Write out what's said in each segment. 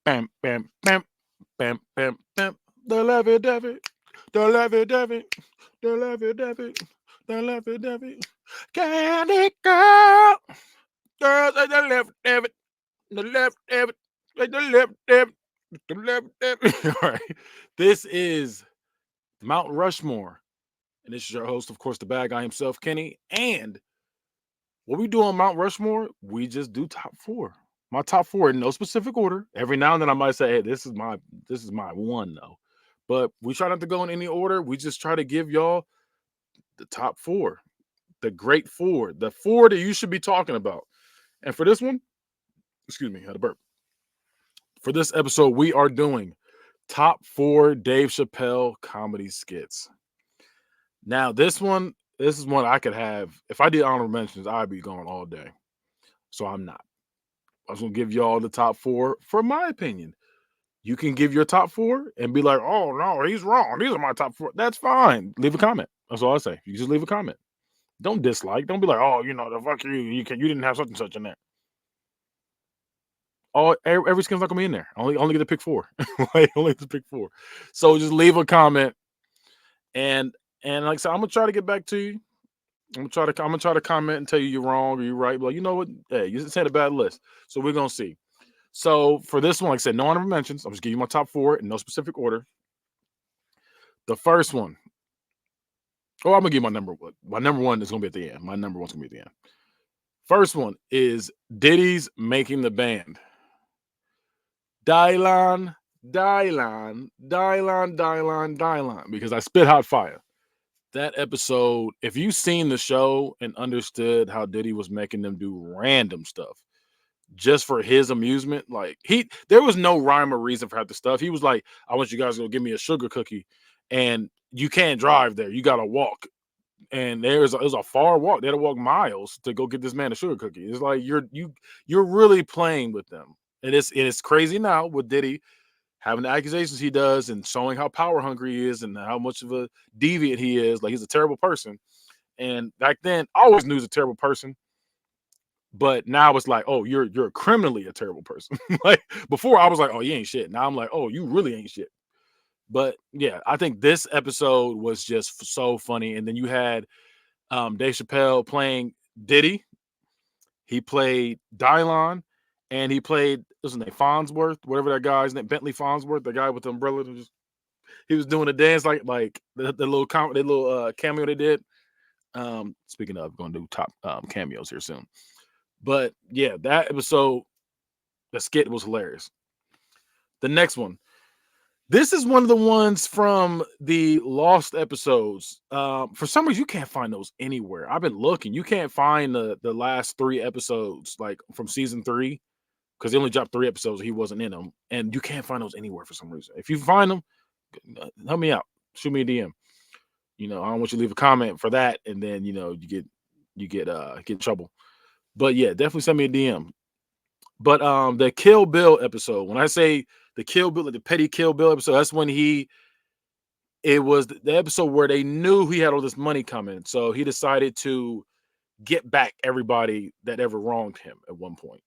Bam, bam, bam, bam, bam, bam. The levy debit, the levy debit, the levy debit, the levy debit. Candy girl, girls at the left debit, the left debit, at the left debit, the left debit. All right, this is Mount Rushmore, and this is your host, of course, the bad guy himself, Kenny. And what we do on Mount Rushmore, we just do top four. My top four in no specific order. Every now and then I might say, hey, this is my one though. But we try not to go in any order. We just try to give y'all the top four, the great four, the four that you should be talking about. And for this one, excuse me, had a burp. For this episode, we are doing top four Dave Chappelle comedy skits. Now, this is one I could have. If I did honorable mentions, I'd be going all day. So I'm not. I was gonna give y'all the top four for my opinion. You can give your top four and be like, "Oh no, he's wrong. These are my top four." That's fine. Leave a comment. That's all I say. You just leave a comment. Don't dislike. Don't be like, "Oh, the fuck you. You didn't have such and such in there." Every skin's not gonna be in there. Only get to pick four. Like, only get to pick four. So just leave a comment and like I said, I'm gonna try to get back to you. I'm gonna try to comment and tell you you're wrong or you're right. But you know what? Hey, you just had a bad list. So we're gonna see. So for this one, like I said, no honorable mentions. I'm just giving you my top four in no specific order. The first one, oh, I'm gonna give my number one. My number one is gonna be at the end. My number one's gonna be at the end. First one is Diddy's making the band. Dylan, Dylan, Dylan, Dylan, Dylan. Because I spit hot fire. That episode, if you've seen the show and understood how Diddy was making them do random stuff, just for his amusement. Like there was no rhyme or reason for half the stuff. He was like, I want you guys to go give me a sugar cookie. And you can't drive there. You gotta walk. And it was a far walk. They had to walk miles to go get this man a sugar cookie. It's like you're really playing with them. And it's crazy now with Diddy having the accusations he does and showing how power hungry he is and how much of a deviant he is. Like he's a terrible person. And back then, I always knew he was a terrible person, but now it's like, oh, you're criminally a terrible person. Like before, I was like, oh, you ain't shit. Now I'm like, oh, you really ain't shit. But yeah, I think this episode was just so funny. And then you had Dave Chappelle playing Diddy. He played Dylon, and he played what's his name, Farnsworth, whatever that guy's name, Bentley Farnsworth, the guy with the umbrella. He was doing a dance like the little cameo they did. Speaking of, going to do top cameos here soon. But yeah, that episode, the skit was hilarious. The next one. This is one of the ones from the lost episodes. For some reason, you can't find those anywhere. I've been looking. You can't find the last three episodes, like from season three, because they only dropped three episodes. He wasn't in them, and you can't find those anywhere for some reason. If you find them, help me out. Shoot me a DM. I don't want you to leave a comment for that, and then you get in trouble. But yeah, definitely send me a DM. But the Kill Bill episode, when I say the Kill Bill, like the petty Kill Bill episode, that's when it was the episode where they knew he had all this money coming. So he decided to get back everybody that ever wronged him at one point.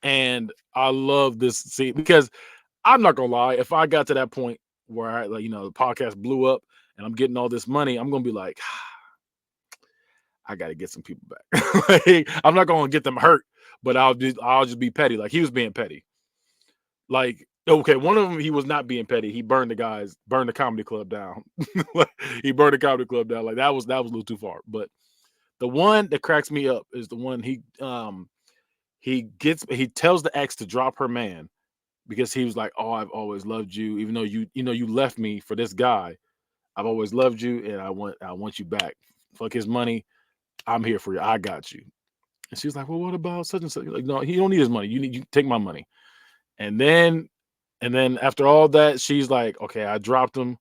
And I love this scene because I'm not gonna lie, if I got to that point where the podcast blew up and I'm getting all this money, I'm gonna be like, I gotta get some people back. Like, I'm not gonna get them hurt, but I'll just be petty. Like he was being petty. Like, okay, one of them he was not being petty. He burned the comedy club down. He burned the comedy club down. Like that was a little too far. But the one that cracks me up is the one he tells the ex to drop her man because he was like, "Oh, I've always loved you, even though you left me for this guy. I've always loved you, and I want you back. Fuck his money. I'm here for you. I got you." And she was like, "Well, what about such and such?" Like, no, he don't need his money. You take my money. And then after all that, she's like, "Okay, I dropped him.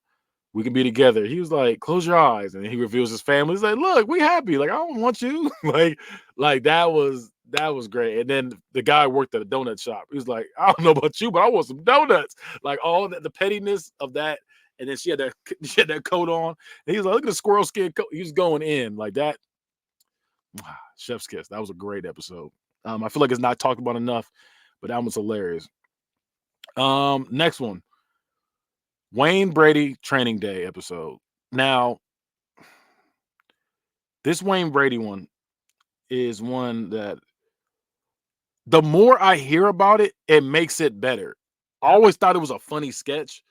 We can be together." He was like, "Close your eyes," and he reveals his family. He's like, "Look, we happy. Like I don't want you." like that was great. And then the guy worked at a donut shop. He was like, "I don't know about you, but I want some donuts." Like all that, the pettiness of that. And then she had that she had that coat on. And he was like, "Look at the squirrel skin coat." He was going in like that. Chef's kiss. That was a great episode. I feel like it's not talked about enough, but that was hilarious. Next one, Wayne Brady Training Day episode. Now, this Wayne Brady one is one that the more I hear about it, it makes it better. I always thought it was a funny sketch,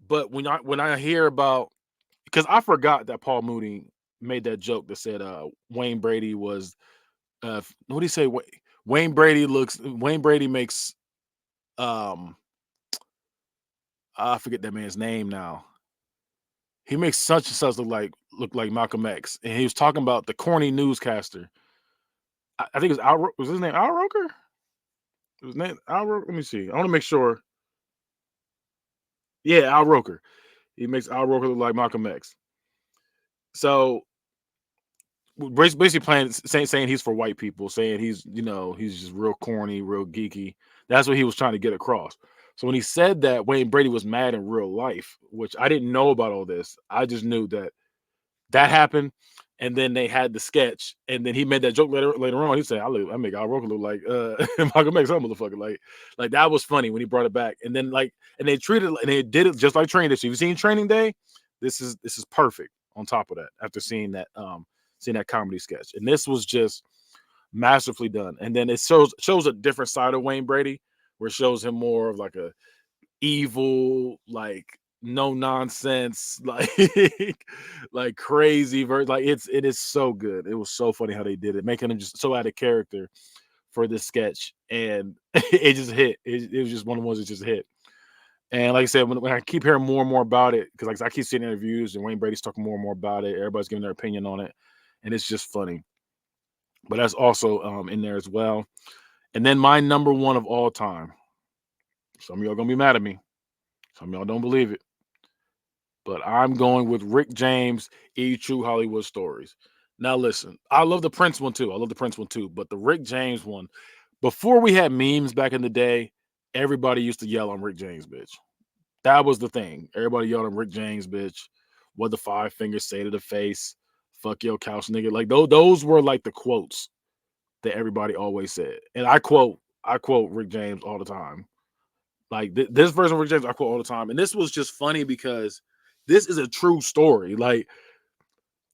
but when I hear about, because I forgot that Paul Mooney made that joke that said Wayne Brady was what do you say? Wayne Brady makes I forget that man's name now. He makes such and such look like Malcolm X, and he was talking about the corny newscaster. I think it's was his name Al Roker? His name Al Roker? Let me see. I want to make sure. Yeah, Al Roker. He makes Al Roker look like Malcolm X. So basically saying he's for white people, saying he's just real corny, real geeky. That's what he was trying to get across. So when he said that Wayne Brady was mad in real life, which I didn't know about all this, I just knew that happened, and then they had the sketch, and then he made that joke later on. He said, I make Al Roker look like Malcolm X, some motherfucker." Like that was funny when he brought it back, and then and they did it just like Training Day. So you've seen Training Day, this is perfect. On top of that, after seeing that comedy sketch, and this was just masterfully done. And then it shows a different side of Wayne Brady, where it shows him more of like a evil, like no nonsense, like like crazy like it is so good. It was so funny how they did it, making him just so out of character for this sketch, and it just hit. It was just one of the ones that just hit. And like I said, when I keep hearing more and more about it, because like I keep seeing interviews and Wayne Brady's talking more and more about it, everybody's giving their opinion on it, and it's just funny. But that's also in there as well. And then my number one of all time. Some of y'all gonna be mad at me. Some of y'all don't believe it, but I'm going with Rick James, True Hollywood Stories. Now listen, I love the Prince one too. I love the Prince one too, but the Rick James one, before we had memes back in the day, everybody used to yell on Rick James, bitch. That was the thing. Everybody yelled at Rick James, bitch. What the five fingers say to the face? Fuck your couch, nigga. Like those were like the quotes that everybody always said. And I quote Rick James all the time. Like this version of Rick James, I quote all the time. And this was just funny because this is a true story. Like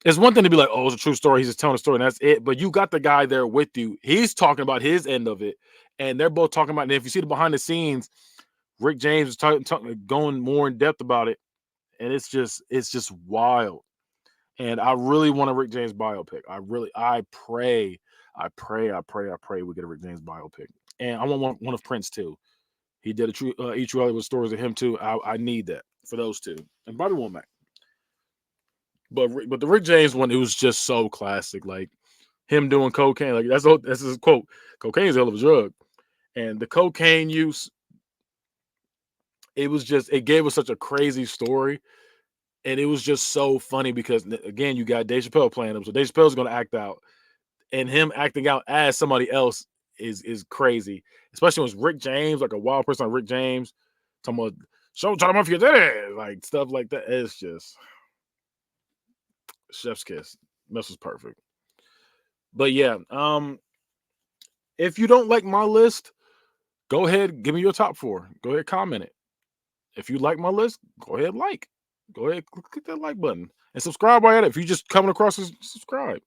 it's one thing to be like, oh, it's a true story. He's just telling a story, and that's it. But you got the guy there with you. He's talking about his end of it, and they're both talking about. And if you see the behind the scenes, Rick James is going more in depth about it, and it's just wild. And I really want a Rick James biopic. I pray we get a Rick James biopic. And I want one of Prince too. He did a true True Hollywood Stories of him too. I need that for those two, and Bobby Womack. But the Rick James one, it was just so classic. Like him doing cocaine, like that's his quote. Cocaine is a hell of a drug, and the cocaine use, it gave us such a crazy story. And it was just so funny because again, you got Dave Chappelle playing him, so Dave Chappelle's going to act out, and him acting out as somebody else is crazy. Especially when it's Rick James, like a wild person like Rick James, talking about show try to you did it, like stuff like that. It's just chef's kiss. This was perfect. But yeah, if you don't like my list, go ahead, give me your top four. Go ahead, comment it. If you like my list, go ahead, like. Go ahead, click that like button and subscribe while you're at it. If you just coming across this, subscribe.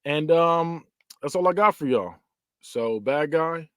And that's all I got for y'all. So bad guy,